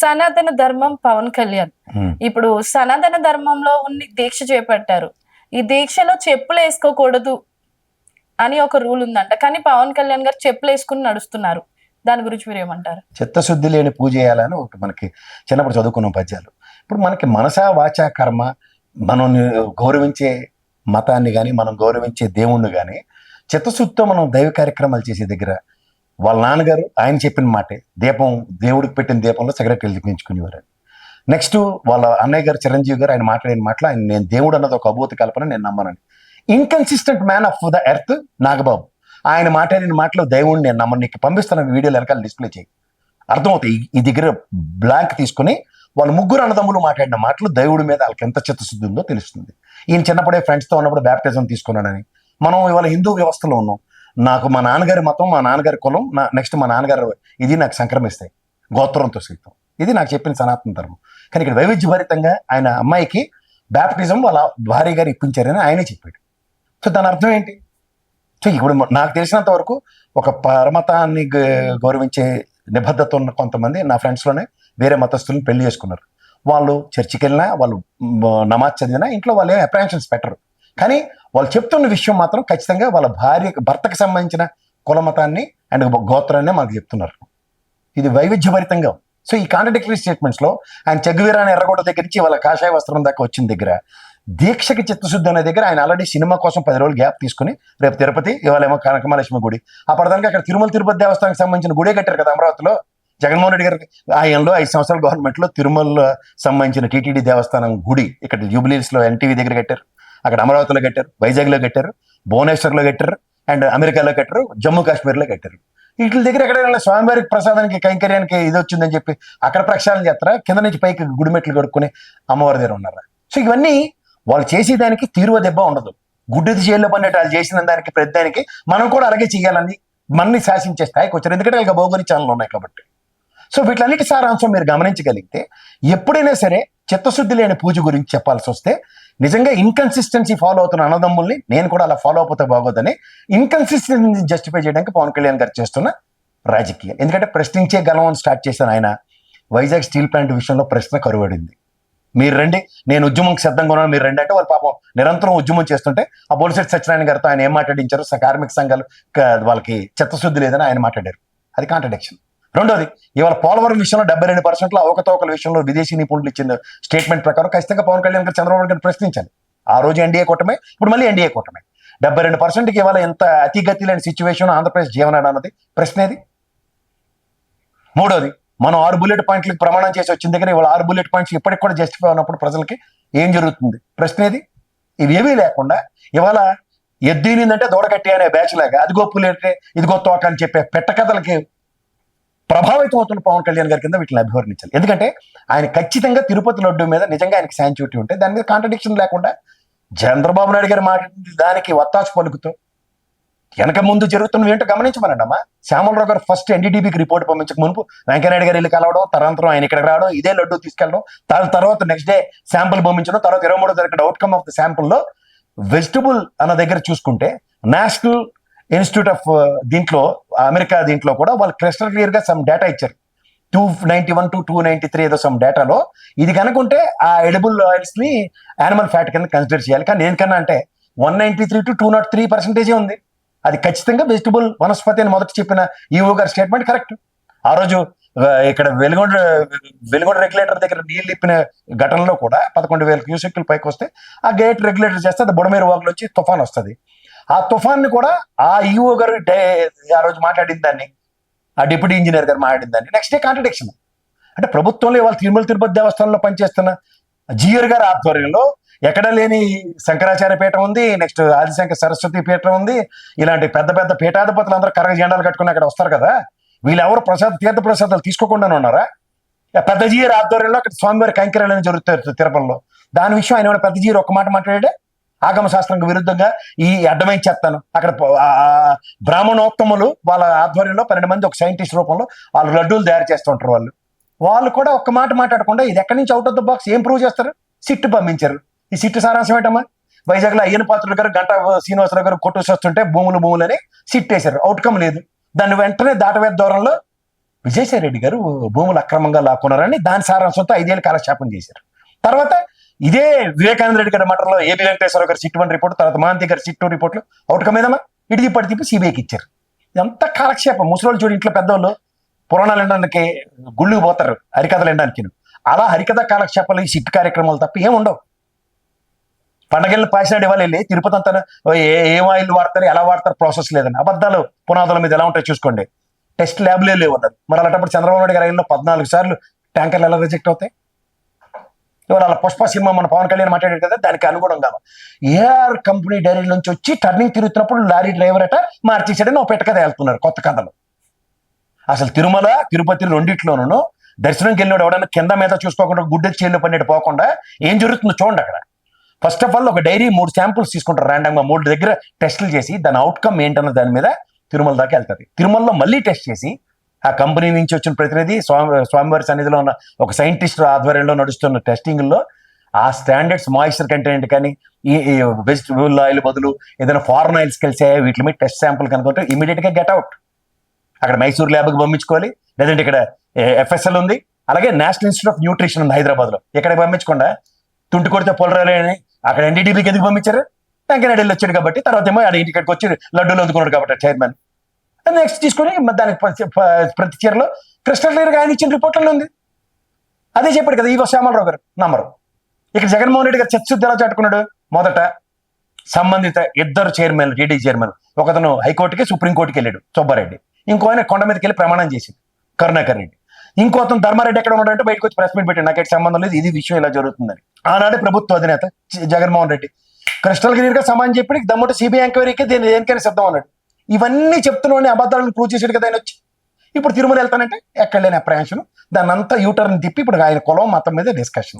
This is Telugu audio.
సనాతన ధర్మం పవన్ కళ్యాణ్ ఇప్పుడు సనాతన ధర్మంలో ఉన్న దీక్ష చేపట్టారు. ఈ దీక్షలో చెప్పులు వేసుకోకూడదు అని ఒక రూల్ ఉందంట, కానీ పవన్ కళ్యాణ్ గారు చెప్పులు వేసుకుని నడుస్తున్నారు. దాని గురించి మీరు ఏమంటారు? చిత్తశుద్ధి లేని పూజ చేయాలని ఒకటి మనకి చిన్నప్పుడు చదువుకున్న పద్యాలు. ఇప్పుడు మనకి మనసా వాచా కర్మ, మనం గౌరవించే మతాన్ని కానీ మనం గౌరవించే దేవుణ్ణి కానీ చిత్తశుద్ధితో మనం దైవ కార్యక్రమాలు చేసే దగ్గర వాళ్ళ నాన్నగారు ఆయన చెప్పిన మాటే, దీపం దేవుడికి పెట్టిన దీపంలో సిగరెట్ వెలిగించుకునేవారు. నెక్స్ట్ వాళ్ళ అన్నయ్య గారు చిరంజీవి గారు ఆయన మాట్లాడిన మాటలు, ఆయన నేను దేవుడు అన్నది ఒక అభూత కల్పన, నేను నమ్మనని. Inconsistent man of the earth Nagababu, ఆయన మాట్లాడిన మాటలు దేవుడిని నేను నమ్మను, నీకు పంపిస్తున్న వీడియోలు వెనకాల డిస్ప్లే చేయి, అర్థమవుతాయి. ఈ దగ్గర బ్లాంక్ తీసుకుని వాళ్ళు ముగ్గురు అన్నదమ్ములు మాట్లాడిన మాటలు దేవుడి మీద వాళ్ళకి ఎంత చిత్తశుద్ధి ఉందో తెలుస్తుంది. ఈయన చిన్నప్పుడే ఫ్రెండ్స్తో ఉన్నప్పుడు బ్యాప్టిజం తీసుకున్నాడని. మనం ఇవాళ హిందూ వ్యవస్థలో ఉన్నాం. నాకు మా నాన్నగారి మతం, మా నాన్నగారి కులం, నెక్స్ట్ మా నాన్నగారు ఇది నాకు సంక్రమిస్తాయి గోత్రంతో సైతం. ఇది నాకు చెప్పిన సనాతన ధర్మం. కానీ ఇక్కడ వైవిధ్యభరితంగా ఆయన అమ్మాయికి బ్యాప్టిజం వాళ్ళ భార్య గారు ఇప్పించారని ఆయనే చెప్పాడు. సో దాని అర్థం ఏంటి? సో ఇప్పుడు నాకు తెలిసినంత వరకు ఒక పరమతాన్ని గౌరవించే నిబద్ధత ఉన్న కొంతమంది నా ఫ్రెండ్స్లోనే వేరే మతస్థులను పెళ్లి చేసుకున్నారు. వాళ్ళు చర్చికి వెళ్ళినా, వాళ్ళు నమాజ్ చదివినా ఇంట్లో వాళ్ళు ఏం అప్రహెన్షన్స్ పెట్టరు. కానీ వాళ్ళు చెప్తున్న విషయం మాత్రం ఖచ్చితంగా వాళ్ళ భర్తకు సంబంధించిన కులమతాన్ని అండ్ గోత్రాన్ని మనకు చెప్తున్నారు. ఇది వైవిధ్యభరితంగా. సో ఈ కాంట్రడిక్టరీ స్టేట్మెంట్స్లో ఆయన చెగ్గువీరాన్ని ఎర్రగొండ దగ్గర నుంచి వాళ్ళ కాషాయ వస్త్రం దాకా వచ్చిన దగ్గర దీక్షకి చిత్తశుద్ధి అనే దగ్గర ఆయన ఆల్రెడీ సినిమా కోసం 10 రోజులు గ్యాప్ తీసుకుని రేపు తిరుపతి, ఇవాళ ఏమో కనకమహాలక్ష్మి గుడి, అప్పటిదానికి అక్కడ తిరుపతి దేవస్థానానికి సంబంధించిన గుడే కట్టారు కదా అమరావతిలో. జగన్మోహన్ రెడ్డి గారు ఆయనలో 5 సంవత్సరాల గవర్నమెంట్లో తిరుమలలో సంబంధించిన టీటీడీ దేవస్థానం గుడి ఇక్కడ జూబ్లీహిల్స్లో ఎన్టీవీ దగ్గర కట్టారు, అక్కడ అమరావతిలో కట్టారు, వైజాగ్లో కట్టారు, భువనేశ్వర్లో కట్టారు, అండ్ అమెరికాలో కట్టారు, జమ్మూ కాశ్మీర్లో కట్టారు. వీటి దగ్గర ఎక్కడైనా స్వామివారికి ప్రసాదానికి కైంకర్యానికి ఇది వచ్చిందని చెప్పి అక్కడ ప్రక్షాళన చేస్తారా? కింద నుంచి పైకి గుడిమెట్లు కడుక్కుని అమ్మవారి దగ్గర ఉన్నారా? సో ఇవన్నీ వాళ్ళు చేసేదానికి తీరువ దెబ్బ ఉండదు. గుడ్డిది జైల్లో పడినట్టు వాళ్ళు చేసిన దానికి ప్రతిదానికి మనం కూడా అలాగే చేయాలని మనని శాసించే స్థాయికి వచ్చారు. ఎందుకంటే వాళ్ళకి భౌగోళిక ఉన్నాయి కాబట్టి. సో వీటిలన్నిటి సారాంశం మీరు గమనించగలిగితే ఎప్పుడైనా సరే చిత్తశుద్ధి లేని పూజ గురించి చెప్పాల్సి వస్తే నిజంగా ఇన్కన్సిస్టెన్సీ ఫాలో అవుతున్న అన్నదమ్ముల్ని నేను కూడా అలా ఫాలో అయిపోతే బాగోదని ఇన్కన్సిస్టెన్సీ జస్టిఫై చేయడానికి పవన్ కళ్యాణ్ గారు చేస్తున్న రాజకీయం. ఎందుకంటే ప్రశ్నించే గలం స్టార్ట్ చేశాను ఆయన. వైజాగ్ స్టీల్ ప్లాంట్ విషయంలో ప్రశ్న కరువడింది. మీరు రండి, నేను ఉద్యమంకి సిద్ధంగా ఉన్నాను, మీరు రండి అంటే వాళ్ళు పాపం నిరంతరం ఉద్యమం చేస్తుంటే ఆ బొలిశెట్టి సత్యనారాయణ గారితో ఆయన ఏం మాట్లాడించారు? కార్మిక సంఘాలు వాళ్ళకి చిత్తశుద్ధి లేదని ఆయన మాట్లాడారు. అది కాంట్రడిక్షన్. రెండోది, ఇవాళ పోలవరం విషయంలో 72% అవకతవకల విషయంలో విదేశీ నిపుణులు ఇచ్చిన స్టేట్మెంట్ ప్రకారం ఖచ్చితంగా పవన్ కళ్యాణ్ గారు చంద్రబాబు గారిని ప్రశ్నించాలి. ఆ రోజు ఎన్డీఏ కూటమే, ఇప్పుడు మళ్ళీ ఎన్డీఏ కూటమే. 72%కి ఇవాళ ఎంత అతిగతి లేని సిచ్యువేషన్ ఆంధ్రప్రదేశ్ జీవనాడు అన్నది ప్రశ్నేది. మూడోది, మనం 6 బుల్లెట్ పాయింట్లకు ప్రమాణం చేసి వచ్చిన దగ్గర ఇవాళ 6 బుల్లెట్ పాయింట్స్ ఇప్పటికి కూడా జస్టిఫై ఉన్నప్పుడు ప్రజలకి ఏం జరుగుతుంది? ప్రశ్నేది. ఇవేమీ లేకుండా ఇవాళ ఎద్దునిందంటే దూడకట్టి అనే బ్యాచ్ లాగా అదిగో పుల్లెట్టే ఇదిగో తోక అని చెప్పే పెట్టకథలకి ప్రభావితం అవుతున్న పవన్ కళ్యాణ్ గారి కింద వీటిని అభివర్ణించాలి. ఎందుకంటే ఆయన ఖచ్చితంగా తిరుపతి లడ్డు మీద నిజంగా ఆయనకి శాంచుటీ ఉంటే దాని మీద కాంట్రడిక్షన్ లేకుండా చంద్రబాబు నాయుడు గారు మాట్లాడింది దానికి వత్తాసు పలుకుతూ వెనక ముందు జరుగుతున్న ఏంటో గమనించమనండి అమ్మా. శ్యామలరావు గారు ఫస్ట్ ఎన్డీటీవీకి రిపోర్ట్ పంపించక మునుపు వెంకయ్యనాయుడు గారు వెళ్ళి కలవడం, తరంతరం ఆయన ఇక్కడికి రావడం, ఇదే లడ్డు తీసుకెళ్ళడం, తర్వాత నెక్స్ట్ డే శాంపుల్ పంపించడం, తర్వాత 23వ తారీఖు అవుట్కమ్ ఆఫ్ ద శాంపుల్లో వెజిటబుల్ అన్న దగ్గర చూసుకుంటే నేషనల్ ఇన్స్టిట్యూట్ ఆఫ్ దీంట్లో అమెరికా దీంట్లో కూడా వాళ్ళు క్రిస్టల్ క్లియర్ గా సమ్ డేటా ఇచ్చారు. 291 to 293 ఏదో సమ్ డేటాలో ఇది కనుకుంటే ఆ ఎడిబుల్ ఆయిల్స్ ని యానిమల్ ఫ్యాట్ కింద కన్సిడర్ చేయాలి. కానీ దేనికన్నా అంటే 193 to 203% ఉంది. అది ఖచ్చితంగా వెజిటబుల్ వనస్పతి అని మొదటి చెప్పిన ఈఓ గారి స్టేట్మెంట్ కరెక్ట్. ఆ రోజు ఇక్కడ వెలుగొండ రెగ్యులేటర్ దగ్గర నీళ్ళు ఇప్పిన ఘటనలో కూడా 11,000 క్యూసెక్లు పైకి వస్తే ఆ గేట్ రెగ్యులేటర్ చేస్తే అది బుడమేరు వాగులో వచ్చి తుఫాన్ వస్తుంది. ఆ తుఫాన్ని కూడా ఆ ఈఓ గారు ఆ రోజు మాట్లాడిన దాన్ని, ఆ డిప్యూటీ ఇంజనీర్ గారు మాట్లాడిన దాన్ని నెక్స్ట్ డే కాంట్రడిక్షన్. అంటే ప్రభుత్వంలో ఇవాళ తిరుపతి దేవస్థానంలో పనిచేస్తున్న జిఆర్ గారి ఆధ్వర్యంలో ఎక్కడ లేని శంకరాచార్య పీఠం ఉంది, నెక్స్ట్ ఆదిశంకర సరస్వతి పీఠం ఉంది. ఇలాంటి పెద్ద పెద్ద పీఠాధిపతులు అందరూ కర్ర జెండాలు కట్టుకుని అక్కడ వస్తారు కదా. వీళ్ళు ఎవరు తీర్థ ప్రసాదాలు తీసుకోకుండానే ఉన్నారా? పెద్ద జిఆర్ ఆధ్వర్యంలో అక్కడ స్వామివారి కైంకర్యాలను జరుగుతాయి తిరుపతిలో. దాని విషయం ఆయన పెద్ద జిఆర్ ఒక్క మాట మాట్లాడే ఆగమ శాస్త్రంకి విరుద్ధంగా ఈ అడ్డమైన చెత్తను అక్కడ బ్రాహ్మణోత్తములు వాళ్ళ ఆధ్వర్యంలో 12 మంది ఒక సైంటిస్ట్ రూపంలో వాళ్ళు లడ్డూలు తయారు చేస్తుంటారు. వాళ్ళు కూడా ఒక్క మాట మాట్లాడకుండా ఇది ఎక్కడి నుంచి అవుట్ ఆఫ్ ద బాక్స్ ఏం ప్రూవ్ చేస్తారు? సిట్ పంపించారు. ఈ సిట్ సారాంశం ఏంటమ్మా? వైజాగ్లో అయ్యన పాత్రుడు గారు, గంటా శ్రీనివాసరావు గారు కొట్టేసి వస్తుంటే భూములు అని సిట్ వేశారు. అవుట్కమ్ లేదు. దాన్ని వెంటనే దాటవేత దూరంలో విజయసాయి రెడ్డి గారు భూములు అక్రమంగా లాక్కున్నారని దాని సారాంశంతో 5 ఏళ్ళు కాలక్షేపం చేశారు. తర్వాత ఇదే వివేకానంద రెడ్డి గారి మటర్లో ఏబి వెంకటేశ్వర గారు సిట్ 1 రిపోర్ట్, తర్వాత మహాంతి గారి సిట్ 2 రిపోర్ట్లు అవుట్కమ్ ఏదమ్మా ఇటు తిప్పటి తిప్పి సిబిఐకి ఇచ్చారు. ఎంత కాలక్షేపం. ముసలోళ్ళు చూడు ఇంట్లో పెద్దవాళ్ళు పురాణాలు వినడానికి గుళ్ళుకి పోతారు హరికథలు వినడానికి. అలా హరికథ కాలక్షేపాలు ఈ సిట్ కార్యక్రమాలు తప్ప ఏం ఉండవు. పండగలను పాసినాడు ఇవాళ వెళ్ళి తిరుపతి అంతా ఏం ఆయిల్ వాడతారు, ఎలా వాడతారు ప్రాసెస్ లేదని అబద్ధాలు పునాదుల మీద ఎలా ఉంటాయి చూసుకోండి. టెస్ట్ ల్యాబ్లే లేవు అన్నారు. మరి అలాంటప్పుడు చంద్రబాబు నాయుడు గారి రైల్లో 14 సార్లు ట్యాంకర్లు ఎలా రిజెక్ట్ అవుతాయి? ఇవాళ అలా పుష్ప సినిమా మన పవన్ కళ్యాణ్ మాట్లాడారు కదా, దానికి అనుగుణంగా ఏఆర్ కంపెనీ డైరీ నుంచి వచ్చి టర్నింగ్ తిరుగుతున్నప్పుడు లారీ డ్రైవర్ అట మార్చేసాడని ఒక పెట్ట కథ వెళ్తున్నారు కొత్త కథలు. అసలు తిరుమల తిరుపతి రెండిట్లోనూ దర్శనంకి వెళ్ళినాడు ఎవడన్నా కింద మీద చూసుకోకుండా గుడ్డె చేళ్ళు పన్నట్టు పోకుండా ఏం జరుగుతుందో చూడండి. అక్కడ ఫస్ట్ ఆఫ్ ఆల్ ఒక డైరీ 3 శాంపుల్స్ తీసుకుంటారు ర్యాండమ్గా, 3 దగ్గర టెస్టులు చేసి దాని అవుట్కమ్ ఏంటన్న దాని మీద తిరుమల దాకా వెళ్తుంది. తిరుమలలో మళ్ళీ టెస్ట్ చేసి ఆ కంపెనీ నుంచి వచ్చిన ప్రతినిధి స్వామివారి సన్నిధిలో ఉన్న ఒక సైంటిస్ట్ ఆధ్వర్యంలో నడుస్తున్న టెస్టింగ్లో ఆ స్టాండర్డ్స్ మాయిశ్చర్ కంటెంట్ కానీ ఈ వెజిటబుల్ ఆయిల్ బదులు ఏదైనా ఫారెన్ ఆయిల్స్ కలిసాయా వీటి మీద టెస్ట్ శాంపుల్ కనుకుంటే ఇమీడియట్గా గెట్ అవుట్. అక్కడ మైసూర్ ల్యాబ్కి పంపించుకోవాలి, లేదంటే ఇక్కడ ఎఫ్ఎస్ఎల్ ఉంది, అలాగే నేషనల్ ఇన్స్టిట్యూట్ ఆఫ్ న్యూట్రిషన్ ఉంది హైదరాబాద్లో. ఇక్కడికి పంపించకుండా తుంటి కొడితే పొలరాలి అని అక్కడ ఎన్డీటీబీకి ఎందుకు పంపించారు? వెంకయ్యనాయుడు వెళ్ళి వచ్చాడు కాబట్టి, తర్వాత ఏమో ఆడ ఇంటికి వచ్చి లడ్డూలు అందుకున్నాడు కాబట్టి చైర్మన్. నెక్స్ట్ తీసుకొని దానికి ప్రతి చీరలో క్రిస్టల్ క్లియర్గా ఆయన ఇచ్చిన రిపోర్ట్లలో ఉంది. అదే చెప్పాడు కదా ఈవో శ్యామలరావు గారు నమ్మరు. ఇక్కడ జగన్మోహన్ రెడ్డి గారు చర్చ ఎలా చాటుకున్నాడు? మొదట సంబంధిత 2 చైర్మన్లు, టీడీ చైర్మన్, ఒకతను హైకోర్టుకి సుప్రీంకోర్టుకి వెళ్ళాడు సుబ్బారెడ్డి, ఇంకో ఆయన కొండ మీదకి వెళ్ళి ప్రమాణం చేసింది కరుణాకర్ రెడ్డి, ఇంకో అతను ధర్మారెడ్డి ఎక్కడ ఉన్నాడంటే బయటకు వచ్చి ప్రెస్ మీట్ పెట్టాడు, నాకైతే సంబంధం లేదు, ఇది విషయం ఇలా జరుగుతుందని. ఆనాడే ప్రభుత్వ అధినేత జగన్మోహన్ రెడ్డి క్రిస్టల్ క్లియర్గా సమానం చెప్పి దమ్ముంటే సిబిఐ ఎంక్వైరీకి దేనికైనా సిద్ధం అన్నాడు. ఇవన్నీ చెప్తున్నాడు, అబద్ధాలను ప్రూవ్ చేసాడు కదా ఆయన వచ్చి. ఇప్పుడు తిరుమల వెళ్తానంటే ఎక్కడ లేని అప్రయాన్షన్, దాన్ని అంతా యూటర్న్ తిప్పి ఇప్పుడు ఆయన కులం మతం మీద డిస్కషన్.